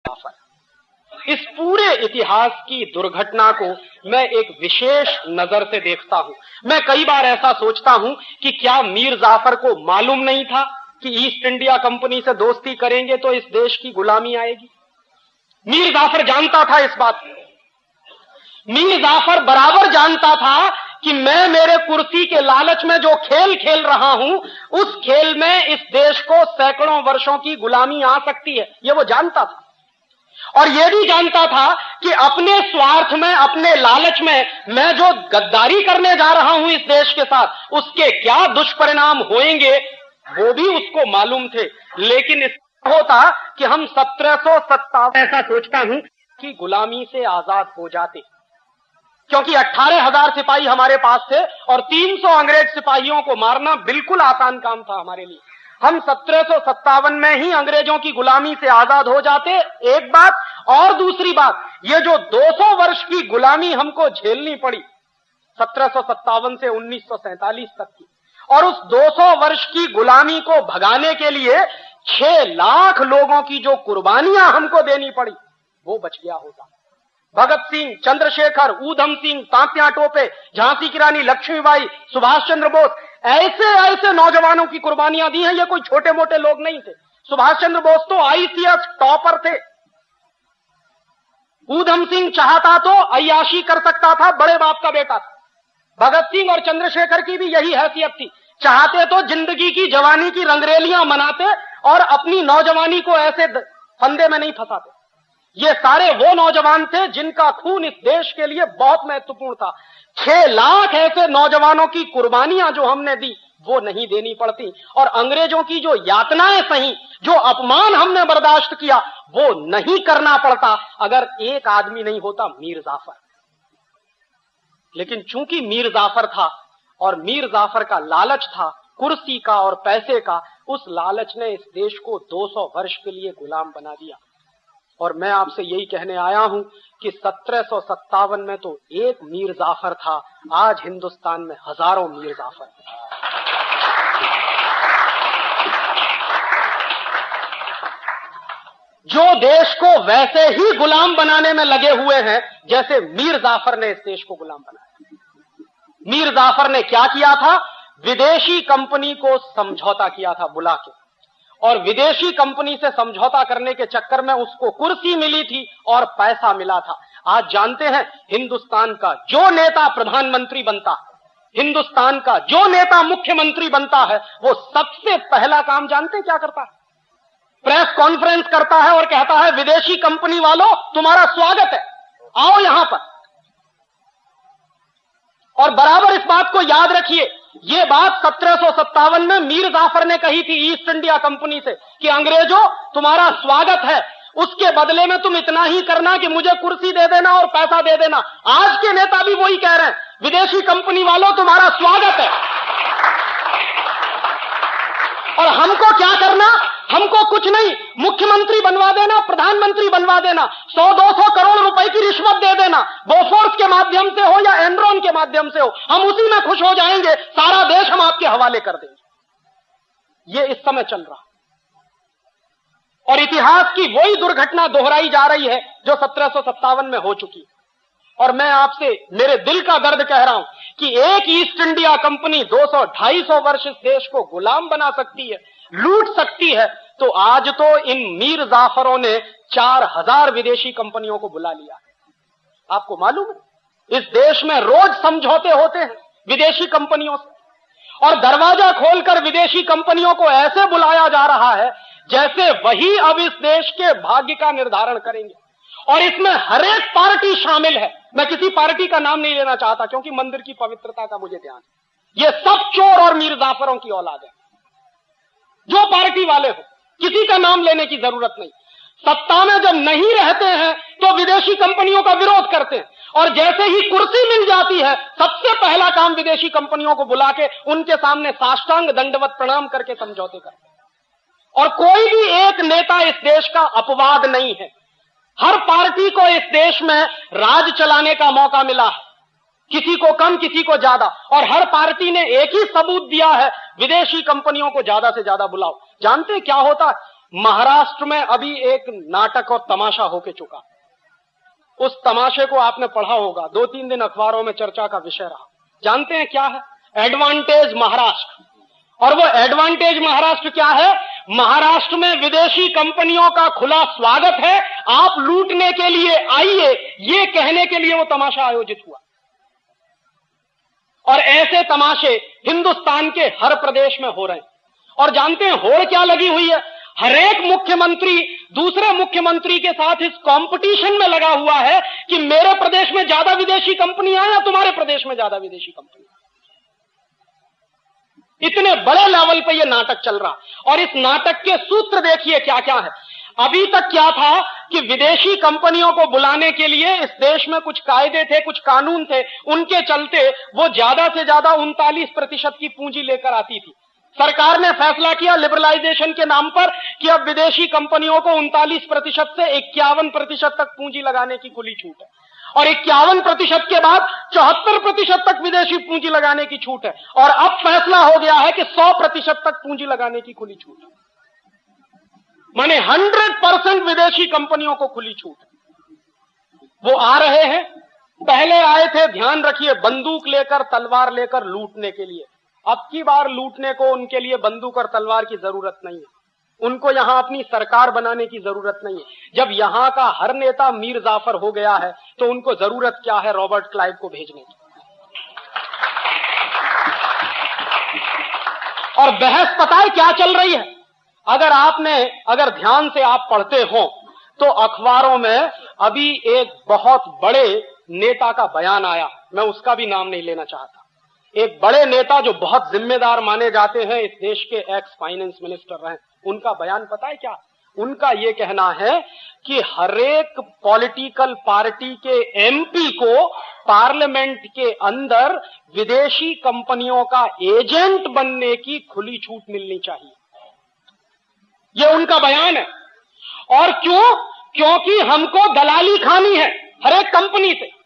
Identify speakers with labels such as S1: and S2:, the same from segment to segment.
S1: जाफर। इस पूरे इतिहास की दुर्घटना को मैं एक विशेष नजर से देखता हूं। मैं कई बार ऐसा सोचता हूं कि क्या मीर जाफर को मालूम नहीं था कि ईस्ट इंडिया कंपनी से दोस्ती करेंगे तो इस देश की गुलामी आएगी? मीर जाफर जानता था इस बात को। मीर जाफर बराबर जानता था कि मैं मेरे कुर्सी के लालच में जो खेल खेल रहा हूं, उस खेल में इस देश को सैकड़ों वर्षों की गुलामी आ सकती है। यह वो जानता था। और यह भी जानता था कि अपने स्वार्थ में, अपने लालच में मैं जो गद्दारी करने जा रहा हूं इस देश के साथ, उसके क्या दुष्परिणाम होंगे वो भी उसको मालूम थे। लेकिन इसका होता कि हम 1757 ऐसा सोचता हूं कि गुलामी से आजाद हो जाते, क्योंकि 18,000 सिपाही हमारे पास थे और 300 अंग्रेज सिपाहियों को मारना बिल्कुल आसान काम था हमारे लिए। हम 1757 में ही अंग्रेजों की गुलामी से आजाद हो जाते, एक बात। और दूसरी बात, ये जो 200 वर्ष की गुलामी हमको झेलनी पड़ी 1757 से 1947 तक की, और उस 200 वर्ष की गुलामी को भगाने के लिए 6 लाख लोगों की जो कुर्बानियां हमको देनी पड़ी, वो बच गया होता। भगत सिंह, चंद्रशेखर, ऊधम सिंह, तात्या टोपे, झांसी की रानी लक्ष्मीबाई, सुभाष चंद्र बोस, ऐसे ऐसे नौजवानों की कुर्बानियां दी हैं। ये कोई छोटे मोटे लोग नहीं थे। सुभाष चंद्र बोस तो आईसीएस टॉपर थे। ऊधम सिंह चाहता तो अय्याशी कर सकता था, बड़े बाप का बेटा था। भगत सिंह और चंद्रशेखर की भी यही हैसियत थी। चाहते तो जिंदगी की, जवानी की रंगरेलियां मनाते और अपनी नौजवानी को ऐसे फंदे में नहीं फंसाते। ये सारे वो नौजवान थे जिनका खून इस देश के लिए बहुत महत्वपूर्ण था। 6 लाख ऐसे नौजवानों की कुर्बानियां जो हमने दी, वो नहीं देनी पड़ती। और अंग्रेजों की जो यातनाएं सही, जो अपमान हमने बर्दाश्त किया, वो नहीं करना पड़ता अगर एक आदमी नहीं होता, मीर जाफर। लेकिन चूंकि मीर जाफर था और मीर जाफर का लालच था कुर्सी का और पैसे का, उस लालच ने इस देश को 200 वर्ष के लिए गुलाम बना दिया। और मैं आपसे यही कहने आया हूं कि 1757 में तो एक मीर जाफर था, आज हिंदुस्तान में हजारों मीर जाफर हैं। जो देश को वैसे ही गुलाम बनाने में लगे हुए हैं जैसे मीर जाफर ने इस देश को गुलाम बनाया। मीर जाफर ने क्या किया था? विदेशी कंपनी को समझौता किया था बुला के, और विदेशी कंपनी से समझौता करने के चक्कर में उसको कुर्सी मिली थी और पैसा मिला था। आज जानते हैं हिंदुस्तान का जो नेता प्रधानमंत्री बनता है, हिंदुस्तान का जो नेता मुख्यमंत्री बनता है, वो सबसे पहला काम जानते हैं क्या करता है? प्रेस कॉन्फ्रेंस करता है और कहता है विदेशी कंपनी वालों, तुम्हारा स्वागत है, आओ यहां पर। और बराबर इस बात को याद रखिए, ये बात 1757 में मीर जाफर ने कही थी ईस्ट इंडिया कंपनी से कि अंग्रेजों तुम्हारा स्वागत है, उसके बदले में तुम इतना ही करना कि मुझे कुर्सी दे देना और पैसा दे देना। आज के नेता भी वही कह रहे हैं, विदेशी कंपनी वालों तुम्हारा स्वागत है। और हमको क्या करना? हमको कुछ नहीं, मुख्यमंत्री बनवा देना, प्रधानमंत्री बनवा देना, 100-200 करोड़ रुपए की रिश्वत दे देना, बोफोर्स के माध्यम से हो या एनरॉन के माध्यम से हो, हम उसी में खुश हो जाएंगे, सारा देश हम आपके हवाले कर देंगे। ये इस समय चल रहा, और इतिहास की वही दुर्घटना दोहराई जा रही है जो 1757 में हो चुकी। और मैं आपसे मेरे दिल का दर्द कह रहा हूं कि एक ईस्ट इंडिया कंपनी 200-250 वर्ष इस देश को गुलाम बना सकती है, लूट सकती है, तो आज तो इन मीर जाफरों ने 4000 विदेशी कंपनियों को बुला लिया। आपको मालूम है इस देश में रोज समझौते होते हैं विदेशी कंपनियों से, और दरवाजा खोलकर विदेशी कंपनियों को ऐसे बुलाया जा रहा है जैसे वही अब इस देश के भाग्य का निर्धारण करेंगे। और इसमें हर एक पार्टी शामिल है। मैं किसी पार्टी का नाम नहीं लेना चाहता क्योंकि मंदिर की पवित्रता का मुझे ध्यान है। ये सब चोर और मीर जाफरों की औलाद है, जो पार्टी वाले हो, किसी का नाम लेने की जरूरत नहीं। सत्ता में जब नहीं रहते हैं तो विदेशी कंपनियों का विरोध करते हैं, और जैसे ही कुर्सी मिल जाती है सबसे पहला काम विदेशी कंपनियों को बुला के उनके सामने साष्टांग दंडवत प्रणाम करके समझौते करते हैं। और कोई भी एक नेता इस देश का अपवाद नहीं है। हर पार्टी को इस देश में राज चलाने का मौका मिला है, किसी को कम किसी को ज्यादा, और हर पार्टी ने एक ही सबूत दिया है, विदेशी कंपनियों को ज्यादा से ज्यादा बुलाओ। जानते क्या होता? महाराष्ट्र में अभी एक नाटक और तमाशा होके चुका। उस तमाशे को आपने पढ़ा होगा, 2-3 दिन अखबारों में चर्चा का विषय रहा। जानते हैं क्या है? एडवांटेज महाराष्ट्र। और वो एडवांटेज महाराष्ट्र क्या है? महाराष्ट्र में विदेशी कंपनियों का खुला स्वागत है, आप लूटने के लिए आइए, ये कहने के लिए वो तमाशा आयोजित हुआ। और ऐसे तमाशे हिंदुस्तान के हर प्रदेश में हो रहे हैं। और जानते हैं होड़ क्या लगी हुई है? हर एक मुख्यमंत्री दूसरे मुख्यमंत्री के साथ इस कंपटीशन में लगा हुआ है कि मेरे प्रदेश में ज्यादा विदेशी कंपनियां या तुम्हारे प्रदेश में ज्यादा विदेशी कंपनियां। इतने बड़े लेवल पे ये नाटक चल रहा। और इस नाटक के सूत्र देखिए क्या क्या है। अभी तक क्या था कि विदेशी कंपनियों को बुलाने के लिए इस देश में कुछ कायदे थे, कुछ कानून थे, उनके चलते वो ज्यादा से ज्यादा 39% की पूंजी लेकर आती थी। सरकार ने फैसला किया लिबरलाइजेशन के नाम पर कि अब विदेशी कंपनियों को 39% से 51% तक पूंजी लगाने की खुली छूट है। और 51% के बाद 74% तक विदेशी पूंजी लगाने की छूट है। और अब फैसला हो गया है कि 100% तक पूंजी लगाने की खुली छूट है। माने 100% विदेशी कंपनियों को खुली छूट है। वो आ रहे हैं, पहले आए थे, ध्यान रखिए, बंदूक लेकर तलवार लेकर लूटने के लिए। अब की बार लूटने को उनके लिए बंदूक और तलवार की जरूरत नहीं है। उनको यहां अपनी सरकार बनाने की जरूरत नहीं है। जब यहां का हर नेता मीर जाफर हो गया है तो उनको जरूरत क्या है रॉबर्ट क्लाइव को भेजने की। और बहस पता है क्या चल रही है? अगर ध्यान से आप पढ़ते हो तो अखबारों में अभी एक बहुत बड़े नेता का बयान आया, मैं उसका भी नाम नहीं लेना चाहता। एक बड़े नेता जो बहुत जिम्मेदार माने जाते हैं, इस देश के एक्स फाइनेंस मिनिस्टर रहे, उनका बयान पता है क्या? उनका यह कहना है कि हरेक पॉलिटिकल पार्टी के एमपी को पार्लियामेंट के अंदर विदेशी कंपनियों का एजेंट बनने की खुली छूट मिलनी चाहिए। यह उनका बयान है। और क्यों? क्योंकि हमको दलाली खानी है हर एक कंपनी से।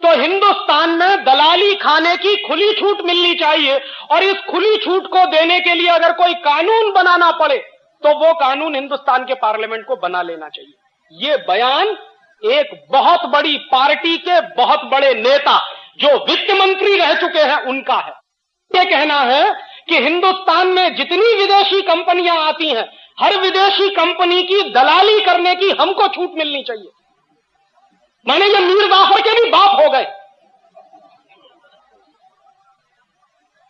S1: तो हिंदुस्तान में दलाली खाने की खुली छूट मिलनी चाहिए। और इस खुली छूट को देने के लिए अगर कोई कानून बनाना पड़े तो वो कानून हिंदुस्तान के पार्लियामेंट को बना लेना चाहिए। ये बयान एक बहुत बड़ी पार्टी के बहुत बड़े नेता जो वित्त मंत्री रह चुके हैं उनका है। ये कहना है कि हिंदुस्तान में जितनी विदेशी कंपनियां आती हैं, हर विदेशी कंपनी की दलाली करने की हमको छूट मिलनी चाहिए। माने ये मीर जाफर के भी बाप हो गए।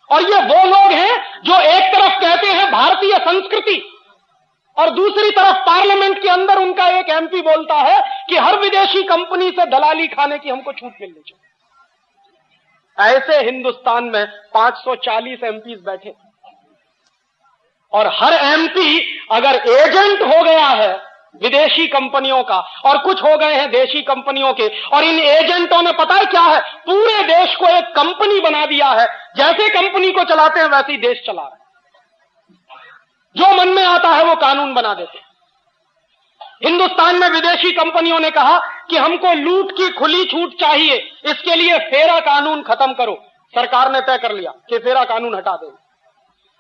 S1: और ये वो लोग हैं जो एक तरफ कहते हैं भारतीय संस्कृति और दूसरी तरफ पार्लियामेंट के अंदर उनका एक एमपी बोलता है कि हर विदेशी कंपनी से दलाली खाने की हमको छूट मिलनी चाहिए। ऐसे हिंदुस्तान में 540 एमपीज बैठे और हर एमपी अगर एजेंट हो गया है विदेशी कंपनियों का और कुछ हो गए हैं देशी कंपनियों के, और इन एजेंटों ने पता है क्या है, पूरे देश को एक कंपनी बना दिया है। जैसे कंपनी को चलाते हैं वैसे ही देश चला रहे हैं। जो मन में आता है वो कानून बना देते हैं। हिंदुस्तान में विदेशी कंपनियों ने कहा कि हमको लूट की खुली छूट चाहिए, इसके लिए फेरा कानून खत्म करो। सरकार ने तय कर लिया कि फेरा कानून हटा दें।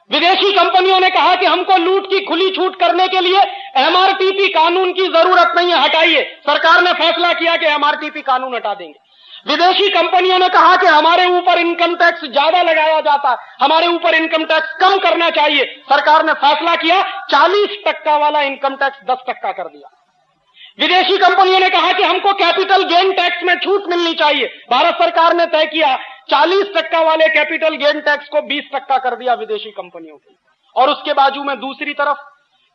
S1: विदेशी कंपनियों ने कहा कि हमको लूट की खुली छूट करने के लिए एमआरटीपी कानून की जरूरत नहीं है, हटाइए। सरकार ने फैसला किया कि एमआरटीपी कानून हटा देंगे। विदेशी कंपनियों ने कहा कि हमारे ऊपर इनकम टैक्स ज्यादा लगाया जाता है, हमारे ऊपर इनकम टैक्स कम करना चाहिए। सरकार ने फैसला किया 40% वाला इनकम टैक्स 10% कर दिया। विदेशी कंपनियों ने कहा कि हमको कैपिटल गेन टैक्स में छूट मिलनी चाहिए। भारत सरकार ने तय किया 40% वाले कैपिटल गेन टैक्स को 20% कर दिया विदेशी कंपनियों के। और उसके बाजू में दूसरी तरफ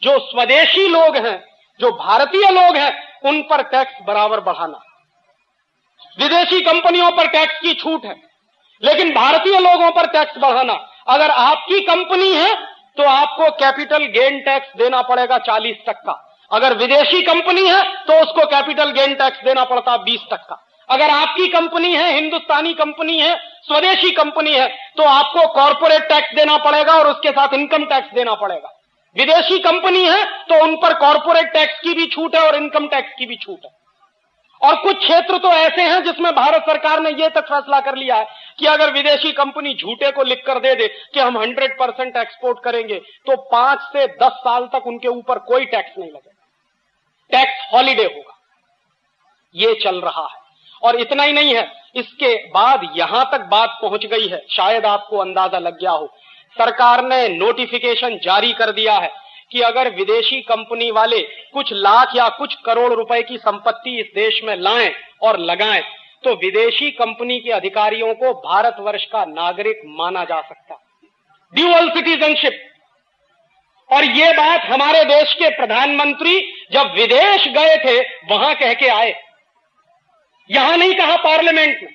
S1: जो स्वदेशी लोग हैं, जो भारतीय लोग हैं, उन पर टैक्स बराबर बढ़ाना। विदेशी कंपनियों पर टैक्स की छूट है लेकिन भारतीय लोगों पर टैक्स बढ़ाना। अगर आपकी कंपनी है तो आपको कैपिटल गेन टैक्स देना पड़ेगा 40%। अगर विदेशी कंपनी है तो उसको कैपिटल गेन टैक्स देना पड़ता 20%। अगर आपकी कंपनी है, हिंदुस्तानी कंपनी है, स्वदेशी कंपनी है, तो आपको कॉर्पोरेट टैक्स देना पड़ेगा और उसके साथ इनकम टैक्स देना पड़ेगा। विदेशी कंपनी है तो उन पर कॉर्पोरेट टैक्स की भी छूट है और इनकम टैक्स की भी छूट है। और कुछ क्षेत्र तो ऐसे हैं जिसमें भारत सरकार ने यह तक फैसला कर लिया है कि अगर विदेशी कंपनी झूठे को लिखकर दे दे कि हम 100% एक्सपोर्ट करेंगे, तो 5 से 10 साल तक उनके ऊपर कोई टैक्स नहीं लगेगा, टैक्स हॉलिडे होगा। ये चल रहा है। और इतना ही नहीं है, इसके बाद यहां तक बात पहुंच गई है, शायद आपको अंदाजा लग गया हो, सरकार ने नोटिफिकेशन जारी कर दिया है कि अगर विदेशी कंपनी वाले कुछ लाख या कुछ करोड़ रुपए की संपत्ति इस देश में लाएं और लगाएं, तो विदेशी कंपनी के अधिकारियों को भारतवर्ष का नागरिक माना जा सकता, ड्यूअल सिटीजनशिप। और ये बात हमारे देश के प्रधानमंत्री जब विदेश गए थे वहां कह के आए, यहां नहीं कहा पार्लियामेंट में,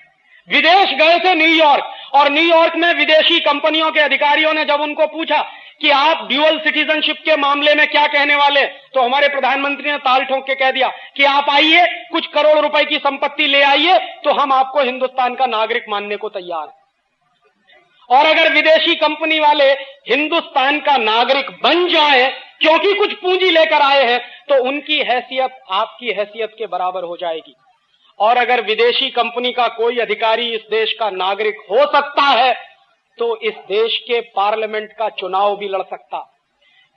S1: विदेश गए थे न्यूयॉर्क, और न्यूयॉर्क में विदेशी कंपनियों के अधिकारियों ने जब उनको पूछा कि आप ड्यूअल सिटीजनशिप के मामले में क्या कहने वाले, तो हमारे प्रधानमंत्री ने ताल ठोक के कह दिया कि आप आइए, कुछ करोड़ रुपए की संपत्ति ले आइए, तो हम आपको हिंदुस्तान का नागरिक मानने को तैयार हैं। और अगर विदेशी कंपनी वाले हिंदुस्तान का नागरिक बन जाए क्योंकि कुछ पूंजी लेकर आए हैं, तो उनकी हैसियत आपकी हैसियत के बराबर हो जाएगी। और अगर विदेशी कंपनी का कोई अधिकारी इस देश का नागरिक हो सकता है, तो इस देश के पार्लियामेंट का चुनाव भी लड़ सकता,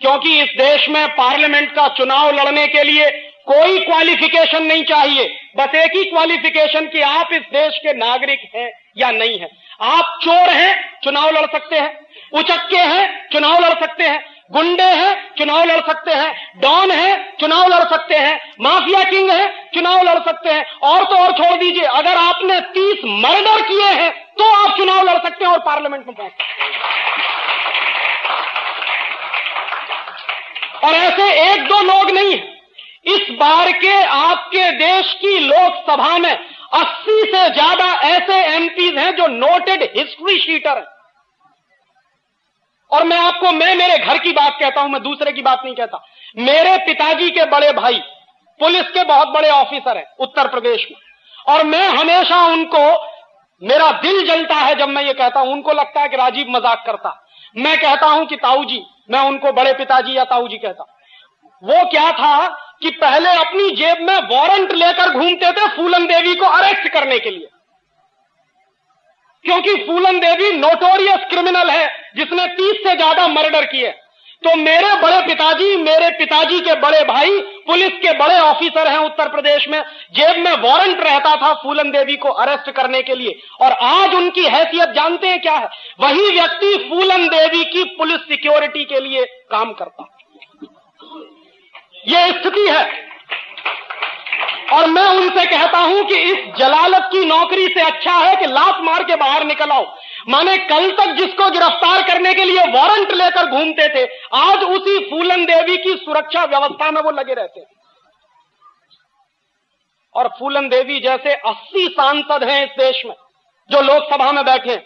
S1: क्योंकि इस देश में पार्लियामेंट का चुनाव लड़ने के लिए कोई क्वालिफिकेशन नहीं चाहिए, बस एक ही क्वालिफिकेशन कि आप इस देश के नागरिक हैं या नहीं हैं। आप चोर हैं, चुनाव लड़ सकते हैं, उचक्के हैं, चुनाव लड़ सकते हैं, गुंडे हैं, चुनाव लड़ सकते हैं, डॉन है, चुनाव लड़ सकते हैं, माफिया किंग है, चुनाव लड़ सकते हैं। और तो और छोड़ दीजिए, अगर आपने 30 मर्डर किए हैं तो आप चुनाव लड़ सकते हैं और पार्लियामेंट में पहुंच सकते हैं। और ऐसे एक दो लोग नहीं हैं, इस बार के आपके देश की लोकसभा में 80 से ज्यादा ऐसे एमपीज हैं जो नोटेड हिस्ट्री शीटर हैं। और मैं मेरे घर की बात कहता हूं, मैं दूसरे की बात नहीं कहता। मेरे पिताजी के बड़े भाई पुलिस के बहुत बड़े ऑफिसर हैं उत्तर प्रदेश में, और मैं हमेशा उनको, मेरा दिल जलता है जब मैं ये कहता हूं, उनको लगता है कि राजीव मजाक करता। मैं कहता हूं कि ताऊ जी, मैं उनको बड़े पिताजी या ताऊ जी कहता। वो क्या था कि पहले अपनी जेब में वारंट लेकर घूमते थे फूलन देवी को अरेस्ट करने के लिए, क्योंकि फूलन देवी नोटोरियस क्रिमिनल है जिसने 30 से ज्यादा मर्डर किए। तो मेरे बड़े पिताजी, मेरे पिताजी के बड़े भाई पुलिस के बड़े ऑफिसर हैं उत्तर प्रदेश में, जेब में वारंट रहता था फूलन देवी को अरेस्ट करने के लिए। और आज उनकी हैसियत जानते हैं क्या है? वही व्यक्ति फूलन देवी की पुलिस सिक्योरिटी के लिए काम करता। यह स्थिति है। और मैं उनसे कहता हूं कि इस जलालत की नौकरी से अच्छा है कि लात मार के बाहर निकल आओ। माने कल तक जिसको गिरफ्तार करने के लिए वारंट लेकर घूमते थे, आज उसी फूलन देवी की सुरक्षा व्यवस्था में वो लगे रहते हैं। और फूलन देवी जैसे 80 सांसद हैं इस देश में जो लोकसभा में बैठे,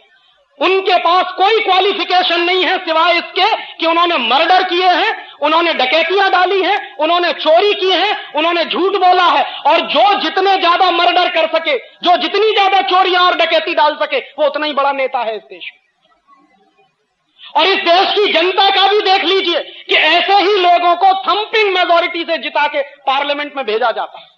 S1: उनके पास कोई क्वालिफिकेशन नहीं है सिवाय इसके कि उन्होंने मर्डर किए हैं, उन्होंने डकैतियां डाली हैं, उन्होंने चोरी की है, उन्होंने झूठ बोला है। और जो जितने ज्यादा मर्डर कर सके, जो जितनी ज्यादा चोरियां और डकैती डाल सके, वो उतना ही बड़ा नेता है इस देश में। और इस देश की जनता का भी देख लीजिए कि ऐसे ही लोगों को थंपिंग मेजॉरिटी से जिता के पार्लियामेंट में भेजा जाता है।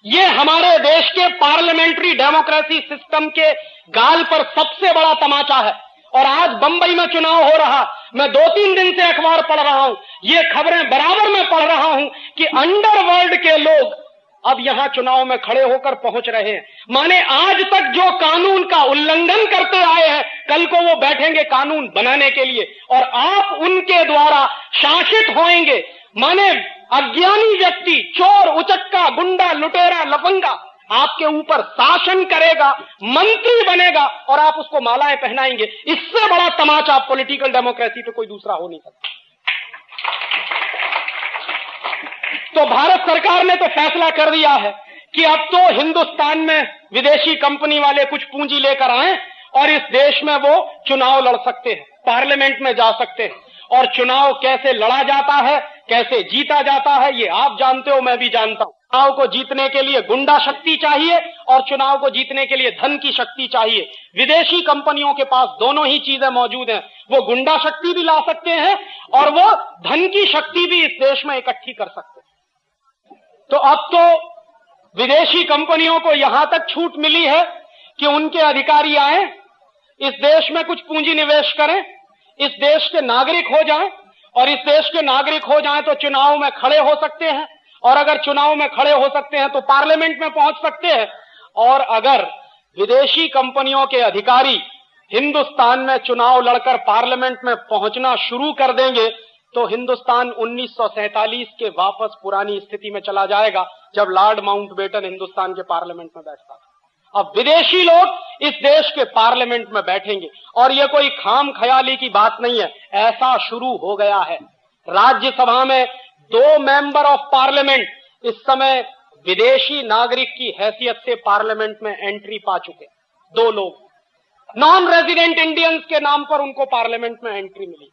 S1: ये हमारे देश के पार्लियामेंट्री डेमोक्रेसी सिस्टम के गाल पर सबसे बड़ा तमाचा है। और आज बंबई में चुनाव हो रहा, मैं 2-3 दिन से अखबार पढ़ रहा हूं, ये खबरें बराबर में पढ़ रहा हूं कि अंडरवर्ल्ड के लोग अब यहां चुनाव में खड़े होकर पहुंच रहे हैं। माने आज तक जो कानून का उल्लंघन करते आए हैं, कल को वो बैठेंगे कानून बनाने के लिए और आप उनके द्वारा शासित होंगे। माने अज्ञानी व्यक्ति, चोर, उचक्का, गुंडा, लुटेरा, लफंगा आपके ऊपर शासन करेगा, मंत्री बनेगा और आप उसको मालाएं पहनाएंगे। इससे बड़ा तमाचा पॉलिटिकल डेमोक्रेसी पे कोई दूसरा हो नहीं सकता। तो भारत सरकार ने तो फैसला कर दिया है कि अब तो हिंदुस्तान में विदेशी कंपनी वाले कुछ पूंजी लेकर आए और इस देश में वो चुनाव लड़ सकते हैं, पार्लियामेंट में जा सकते हैं। और चुनाव कैसे लड़ा जाता है, कैसे जीता जाता है, ये आप जानते हो, मैं भी जानता हूं। चुनाव को जीतने के लिए गुंडा शक्ति चाहिए और चुनाव को जीतने के लिए धन की शक्ति चाहिए। विदेशी कंपनियों के पास दोनों ही चीजें मौजूद हैं। वो गुंडा शक्ति भी ला सकते हैं और वो धन की शक्ति भी इस देश में इकट्ठी कर सकते हैं। तो अब तो विदेशी कंपनियों को यहां तक छूट मिली है कि उनके अधिकारी आए, इस देश में कुछ पूंजी निवेश करें, इस देश के नागरिक हो जाएं, और इस देश के नागरिक हो जाएं तो चुनाव में खड़े हो सकते हैं, और अगर चुनाव में खड़े हो सकते हैं तो पार्लियामेंट में पहुंच सकते हैं। और अगर विदेशी कंपनियों के अधिकारी हिंदुस्तान में चुनाव लड़कर पार्लियामेंट में पहुंचना शुरू कर देंगे तो हिंदुस्तान 1947 के वापस पुरानी स्थिति में चला जाएगा, जब लॉर्ड माउंटबेटन हिंदुस्तान के पार्लियामेंट में बैठता था। अब विदेशी लोग इस देश के पार्लियामेंट में बैठेंगे, और यह कोई खाम ख्याली की बात नहीं है, ऐसा शुरू हो गया है। राज्यसभा में 2 मेंबर ऑफ पार्लियामेंट इस समय विदेशी नागरिक की हैसियत से पार्लियामेंट में एंट्री पा चुके। 2 लोग नॉन रेजिडेंट इंडियंस के नाम पर उनको पार्लियामेंट में एंट्री मिली।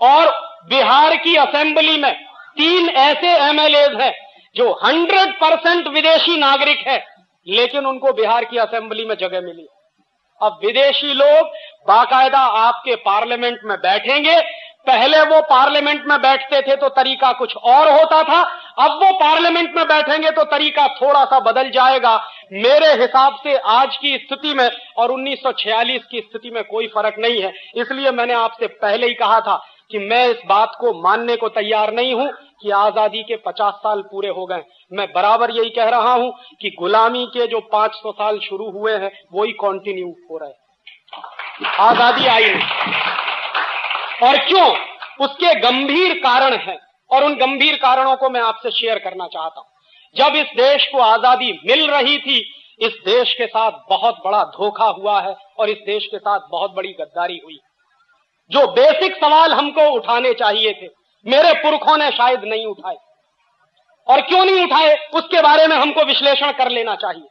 S1: और बिहार की असेंबली में 3 ऐसे एमएलएज हैं जो 100% विदेशी नागरिक हैं, लेकिन उनको बिहार की असेंबली में जगह मिली। अब विदेशी लोग बाकायदा आपके पार्लियामेंट में बैठेंगे। पहले वो पार्लियामेंट में बैठते थे तो तरीका कुछ और होता था, अब वो पार्लियामेंट में बैठेंगे तो तरीका थोड़ा सा बदल जाएगा। मेरे हिसाब से आज की स्थिति में और 1946 की स्थिति में कोई फर्क नहीं है। इसलिए मैंने आपसे पहले ही कहा था कि मैं इस बात को मानने को तैयार नहीं हूं कि आजादी के 50 साल पूरे हो गए। मैं बराबर यही कह रहा हूं कि गुलामी के जो 500 साल शुरू हुए हैं वो ही कंटिन्यू हो रहे हैं, आजादी आई नहीं। और क्यों? उसके गंभीर कारण हैं, और उन गंभीर कारणों को मैं आपसे शेयर करना चाहता हूं। जब इस देश को आजादी मिल रही थी, इस देश के साथ बहुत बड़ा धोखा हुआ है और इस देश के साथ बहुत बड़ी गद्दारी हुई। जो बेसिक सवाल हमको उठाने चाहिए थे, मेरे पुरखों ने शायद नहीं उठाए, और क्यों नहीं उठाए उसके बारे में हमको विश्लेषण कर लेना चाहिए।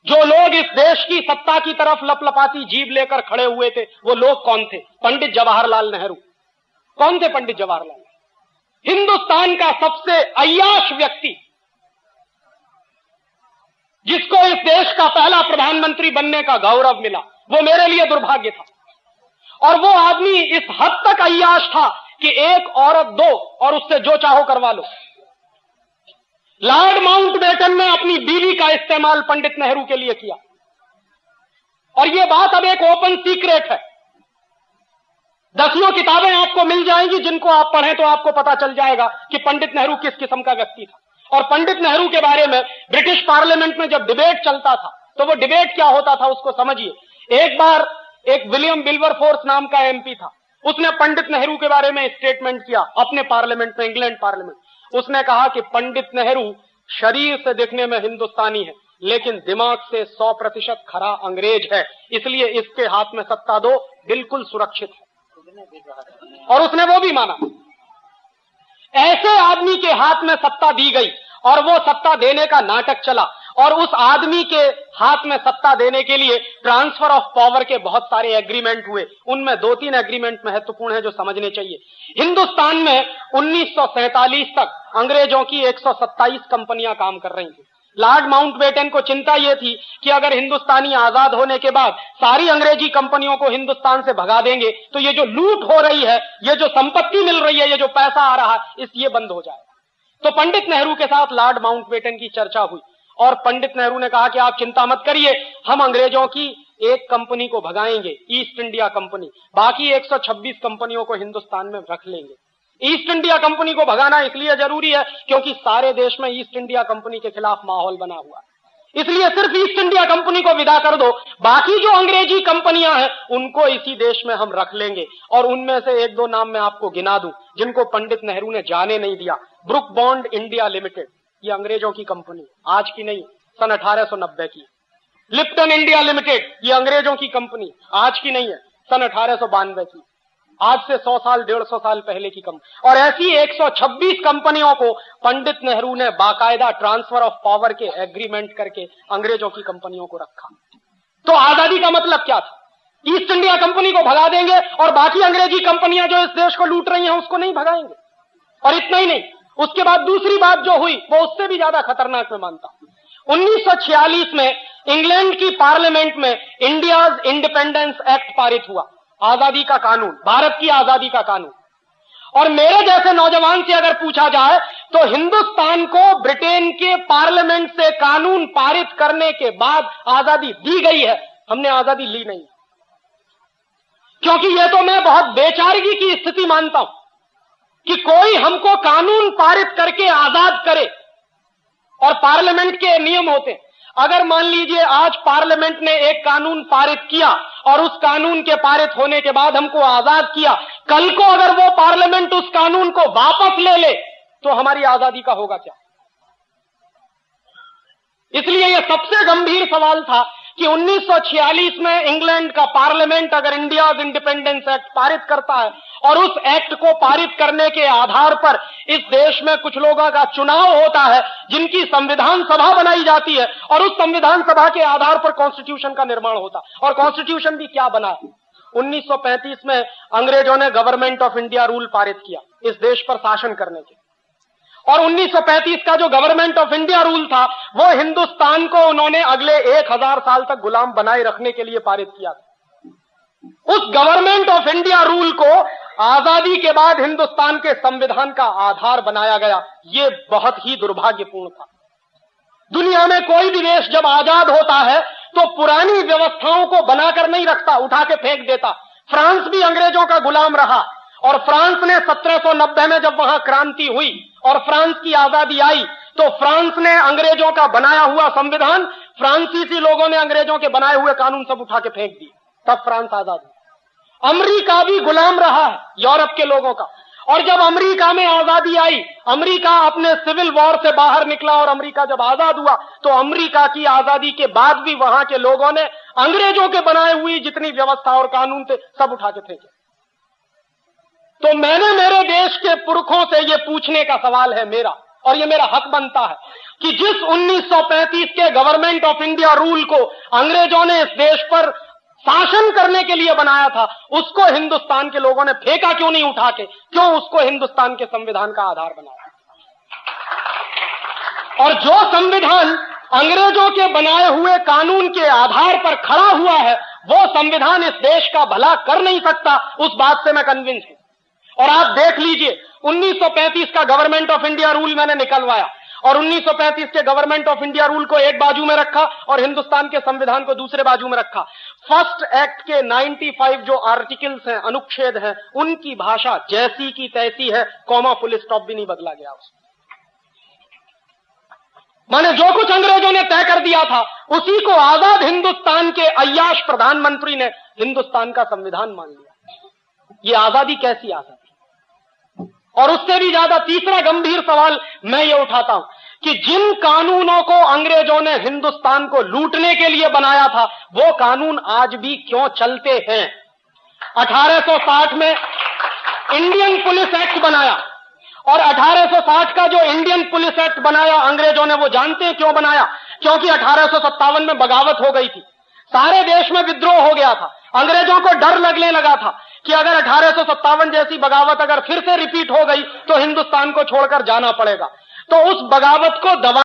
S1: जो लोग इस देश की सत्ता की तरफ लपलपाती जीभ लेकर खड़े हुए थे, वो लोग कौन थे? पंडित जवाहरलाल नेहरू। कौन थे पंडित जवाहरलाल? हिंदुस्तान का सबसे अय्याश व्यक्ति, जिसको इस देश का पहला प्रधानमंत्री बनने का गौरव मिला। वो मेरे लिए दुर्भाग्य था। और वो आदमी इस हद तक अय्याश था कि एक औरत दो और उससे जो चाहो करवा लो। लॉर्ड माउंटबेटन ने अपनी बीवी का इस्तेमाल पंडित नेहरू के लिए किया, और यह बात अब एक ओपन सीक्रेट है। 10 किताबें आपको मिल जाएंगी, जिनको आप पढ़ें तो आपको पता चल जाएगा कि पंडित नेहरू किस किस्म का व्यक्ति था। और पंडित नेहरू के बारे में ब्रिटिश पार्लियामेंट में जब डिबेट चलता था तो वो डिबेट क्या होता था उसको समझिए। एक बार एक विलियम विल्बरफोर्स नाम का एमपी था, उसने पंडित नेहरू के बारे में स्टेटमेंट किया अपने पार्लियामेंट में, इंग्लैंड पार्लियामेंट। उसने कहा कि पंडित नेहरू शरीर से दिखने में हिंदुस्तानी है, लेकिन दिमाग से 100% खरा अंग्रेज है, इसलिए इसके हाथ में सत्ता दो, बिल्कुल सुरक्षित है। और उसने वो भी माना। ऐसे आदमी के हाथ में सत्ता दी गई और वो सत्ता देने का नाटक चला, और उस आदमी के हाथ में सत्ता देने के लिए ट्रांसफर ऑफ पावर के बहुत सारे एग्रीमेंट हुए। उनमें 2-3 एग्रीमेंट महत्वपूर्ण है जो समझने चाहिए। हिंदुस्तान में 1947 तक अंग्रेजों की 127 कंपनियां काम कर रही थी। लॉर्ड माउंटबेटन को चिंता यह थी कि अगर हिंदुस्तानी आजाद होने के बाद सारी अंग्रेजी कंपनियों को हिंदुस्तान से भगा देंगे तो ये जो लूट हो रही है, ये जो संपत्ति मिल रही है, ये जो पैसा आ रहा है, ये बंद हो जाएगा। तो पंडित नेहरू के साथ लॉर्ड माउंटबेटन की चर्चा हुई, और पंडित नेहरू ने कहा कि आप चिंता मत करिए, हम अंग्रेजों की एक कंपनी को भगाएंगे, ईस्ट इंडिया कंपनी, बाकी 126 कंपनियों को हिंदुस्तान में रख लेंगे। ईस्ट इंडिया कंपनी को भगाना इसलिए जरूरी है क्योंकि सारे देश में ईस्ट इंडिया कंपनी के खिलाफ माहौल बना हुआ है, इसलिए सिर्फ ईस्ट इंडिया कंपनी को विदा कर दो, बाकी जो अंग्रेजी कंपनियां हैं उनको इसी देश में हम रख लेंगे। और उनमें से 1-2 नाम मैं आपको गिना दूं जिनको पंडित नेहरू ने जाने नहीं दिया। ब्रुक बॉन्ड इंडिया लिमिटेड, ये अंग्रेजों की कंपनी, आज की नहीं, सन 1890 की। लिप्टन इंडिया लिमिटेड, ये अंग्रेजों की कंपनी, आज की नहीं है, सन 1892 की, आज से 100 साल 150 साल पहले की कंपनी। और ऐसी 126 कंपनियों को पंडित नेहरू ने बाकायदा ट्रांसफर ऑफ पावर के एग्रीमेंट करके अंग्रेजों की कंपनियों को रखा। तो आजादी का मतलब क्या था? ईस्ट इंडिया कंपनी को भगा देंगे और बाकी अंग्रेजी कंपनियां जो इस देश को लूट रही हैं उसको नहीं भगाएंगे। और इतना ही नहीं, उसके बाद दूसरी बात जो हुई वो उससे भी ज्यादा खतरनाक मैं मानता हूं। 1946 में इंग्लैंड की पार्लियामेंट में इंडियाज इंडिपेंडेंस एक्ट पारित हुआ, आजादी का कानून, भारत की आजादी का कानून। और मेरे जैसे नौजवान से अगर पूछा जाए तो हिंदुस्तान को ब्रिटेन के पार्लियामेंट से कानून पारित करने के बाद आजादी दी गई है, हमने आजादी ली नहीं। क्योंकि यह तो मैं बहुत बेचारगी की स्थिति मानता हूं कि कोई हमको कानून पारित करके आजाद करे, और पार्लियामेंट के नियम होते हैं। अगर मान लीजिए आज पार्लियामेंट ने एक कानून पारित किया और उस कानून के पारित होने के बाद हमको आजाद किया, कल को अगर वो पार्लियामेंट उस कानून को वापस ले ले तो हमारी आजादी का होगा क्या? इसलिए यह सबसे गंभीर सवाल था कि 1946 में इंग्लैंड का पार्लियामेंट अगर इंडिया इंडिपेंडेंस एक्ट पारित करता है और उस एक्ट को पारित करने के आधार पर इस देश में कुछ लोगों का चुनाव होता है, जिनकी संविधान सभा बनाई जाती है, और उस संविधान सभा के आधार पर कॉन्स्टिट्यूशन का निर्माण होता है। और कॉन्स्टिट्यूशन भी क्या बना? 1935 में अंग्रेजों ने गवर्नमेंट ऑफ इंडिया रूल पारित किया इस देश पर शासन करने के, और 1935 का जो गवर्नमेंट ऑफ इंडिया रूल था वो हिंदुस्तान को उन्होंने अगले 1000 साल तक गुलाम बनाए रखने के लिए पारित किया था। उस गवर्नमेंट ऑफ इंडिया रूल को आजादी के बाद हिंदुस्तान के संविधान का आधार बनाया गया। ये बहुत ही दुर्भाग्यपूर्ण था। दुनिया में कोई भी देश जब आजाद होता है तो पुरानी व्यवस्थाओं को बनाकर नहीं रखता, उठा के फेंक देता। फ्रांस भी अंग्रेजों का गुलाम रहा, और फ्रांस ने 1790 में जब वहां क्रांति हुई और फ्रांस की आजादी आई तो फ्रांस ने अंग्रेजों का बनाया हुआ संविधान, फ्रांसीसी लोगों ने अंग्रेजों के बनाए हुए कानून सब उठा के फेंक दिए, तब फ्रांस आजाद हुआ। अमेरिका भी गुलाम रहा है यूरोप के लोगों का, और जब अमेरिका में आजादी आई, अमेरिका अपने सिविल वॉर से बाहर निकला और अमेरिका जब आजाद हुआ तो अमेरिका की आजादी के बाद भी वहां के लोगों ने अंग्रेजों के बनाए हुई जितनी व्यवस्था और कानून थे सब उठा के फेंके। तो मैंने मेरे देश के पुरखों से यह पूछने का सवाल है मेरा, और यह मेरा हक बनता है कि जिस 1935 के गवर्नमेंट ऑफ इंडिया रूल को अंग्रेजों ने इस देश पर शासन करने के लिए बनाया था, उसको हिंदुस्तान के लोगों ने फेंका क्यों नहीं उठा के? क्यों उसको हिंदुस्तान के संविधान का आधार बनाया? और जो संविधान अंग्रेजों के बनाए हुए कानून के आधार पर खड़ा हुआ है, वो संविधान इस देश का भला कर नहीं सकता, उस बात से मैं कन्विंस हूं। और आप देख लीजिए, 1935 का गवर्नमेंट ऑफ इंडिया रूल मैंने निकलवाया और 1935 के गवर्नमेंट ऑफ इंडिया रूल को एक बाजू में रखा और हिंदुस्तान के संविधान को दूसरे बाजू में रखा। फर्स्ट एक्ट के 95 जो आर्टिकल्स हैं, अनुच्छेद हैं, उनकी भाषा जैसी की तैसी है, कॉमा फुल स्टॉप भी नहीं बदला गया उसमें। माने जो कुछ अंग्रेजों ने तय कर दिया था उसी को आजाद हिंदुस्तान के अय्याश प्रधानमंत्री ने हिंदुस्तान का संविधान मान लिया। ये आजादी कैसी आजादी? और उससे भी ज्यादा तीसरा गंभीर सवाल मैं ये उठाता हूं कि जिन कानूनों को अंग्रेजों ने हिंदुस्तान को लूटने के लिए बनाया था वो कानून आज भी क्यों चलते हैं? 1860 में इंडियन पुलिस एक्ट बनाया, और 1860 का जो इंडियन पुलिस एक्ट बनाया अंग्रेजों ने, वो जानते हैं क्यों बनाया? क्योंकि 1857 में बगावत हो गई थी, सारे देश में विद्रोह हो गया था। अंग्रेजों को डर लगने लगा था कि अगर 1857 जैसी बगावत अगर फिर से रिपीट हो गई तो हिंदुस्तान को छोड़कर जाना पड़ेगा। तो उस बगावत को दबा